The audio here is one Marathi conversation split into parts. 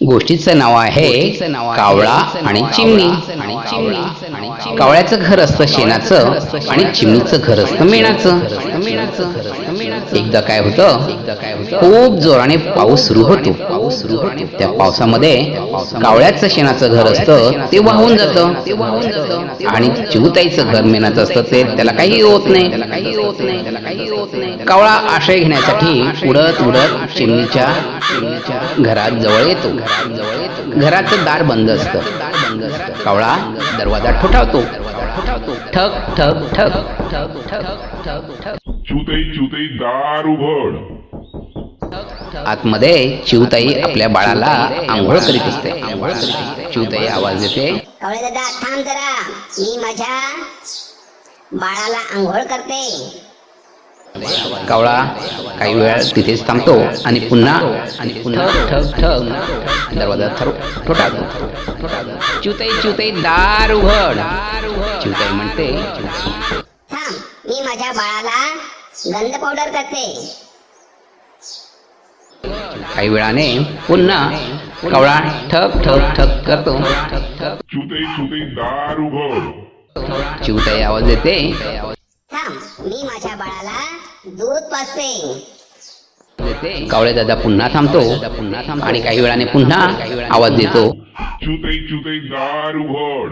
गोष्टीचं नाव आहे कावळा आणि चिमणी. कावळ्याचं घर असतं शेणाचं आणि चिमणीचं घर असतं मेणाचं. एकदा काय होतं, खूप जोराने पाऊस सुरू होतो. त्या पावसामध्ये कावळ्याचं शेणाचं घर असतं ते वाहून जातं आणि चिऊताईचं घर मेणाचं असतं ते त्याला काही होत नाही. कावळा आश्रय घेण्यासाठी उडत उडत चिमणीच्या घरात जवळ येतो. घराचं दार बंद असतं. कावळा दरवाजा ठोठावतो. ठक ठक ठक ठक ठक ठक. चिऊताई चिऊताई दार उघड. आतमध्ये चिऊताई आपल्या बाळाला आंघोळ करीत असते. चिऊताई आवाज देते, कावळे दादा थांब जरा, मी माझ्या बाळाला आंघोळ करते. कावळा काही वेळ तिथेच थांबतो आणि पुन्हा ठक ठक ठक दरवाजा ठोठावतो. चिऊताई चिऊताई दार उघड. चिऊताई म्हणते, थांब, मी माझ्या बाळाला गंध पावडर करते. काही वेळाने पुन्हा कावळा ठक ठक ठक करतो. चिऊताई चिऊताई दार उघड. चिऊताई आवाज देते, थांब, मी माझ्या बाळाला दूध पाजते. कावळे दादा पुन्हा थांबतो आणि काही वेळाने पुन्हा आवाज देतो. चिऊताई चिऊताई दार उघड.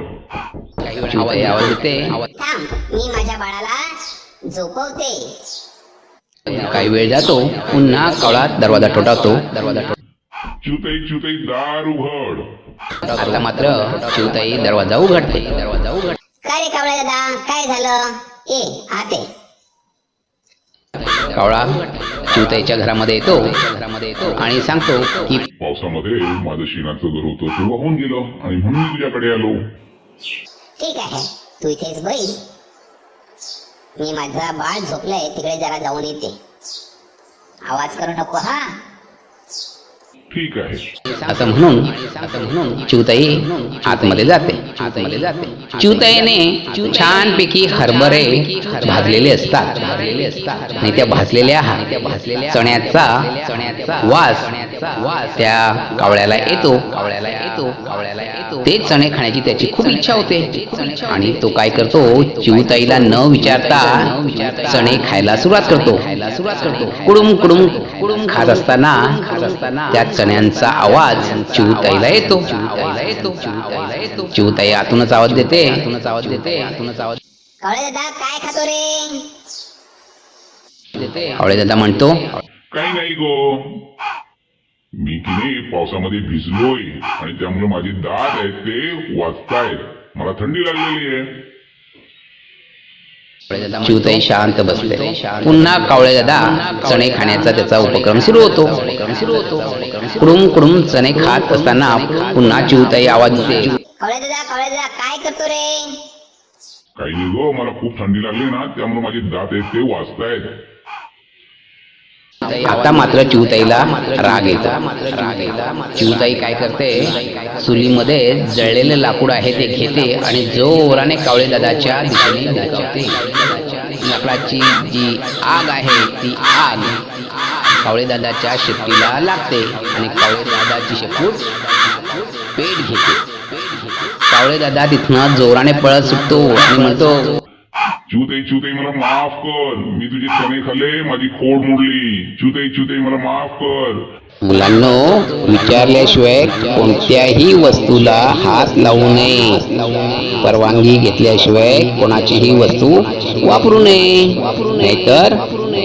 चिऊताई आवाज देते, थांब, मी माझ्या बाळाला झोपवते. काही वेळ जातो, पुन्हा कावळा दरवाजा ठोठावतो. चिऊताई चिऊताई दार उघड. आता मात्र चिऊताई दरवाजा उघडते. काय रे कावळे दादा, काय झालं? ए आते. कावळा चिऊताईच्या घरामध्ये येतो आणि सांगतो की पावसामध्ये माझं शेणाचं घर होतं ते वाहून गेलं आणि म्हणून मी तुझ्याकडे आलो. ठीक आहे, तू इथेच बैस. मी माझं बाळ झोपलंय तिकडे जरा जाऊन येते. आवाज करू नको हा. ठीक आहे. असं म्हणून चिऊताई आतमध्ये जाते. चिऊताईने छानपैकी हरभरे भाजलेले असतात आणि त्या भाजलेल्या चण्याचा वास त्या कावळ्याला येतो. ते चणे खाण्याची त्याची खूप इच्छा होते आणि तो काय करतो, चिऊताईला न विचारता चणे खायला सुरुवात करतो. कुडुम कुडुम कुडुम खात असताना त्या चण्यांचा आवाज चिऊताईला येतो. चिऊताई आतूनच आवाज देते, कावळे दादा काय खातो रे? कावळे दादा म्हणतो, काही नाही गो, मी की नाही पावसामध्ये भिजलोय आणि त्यामुळे माझे दात आहेत ते वाजतायत. मला थंडी लागलेली आहे. चिऊताई शांत बसते. पुन्हा कावळे दादा चणे खाण्याचा त्याचा उपक्रम सुरू होतो. कुडुम कुडुम चणे खात असताना पुन्हा चिऊताई आवाज देते, कावळे दादा काय करतो रे? काही नाही गो, मला खूप थंडी लागली ना त्यामुळे माझे दात आहेत ते वाजतायत. आता मात्र चिऊताईला राग येतो. चिऊताई काय करते, चुलीमध्ये जळलेलं लाकूड आहे ते घेते आणि जोराने कावळे दादाच्या दिशेने भिरकावते. लाकडाची जी आग आहे ती आग कावळे दादाच्या शेपटीला लागते आणि कावळे दादाची शेपूट पेट घेते. कावळे दादा तिथनं जोराने पळत सुटतो आणि म्हणतो, चिऊताई चिऊताई मला माफ कर, मी तुझे चणे खाल्ले, माझी खोड मोडली. चिऊताई चिऊताई मला माफ कर. मुलांनो, विचारल्याशिवाय कोणत्याही वस्तूला हात लावू नये. परवानगी घेतल्याशिवाय कोणाचीही वस्तू वापरू नये, नाहीतर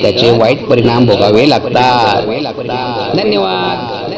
त्याचे वाईट परिणाम भोगावे लागतात. धन्यवाद.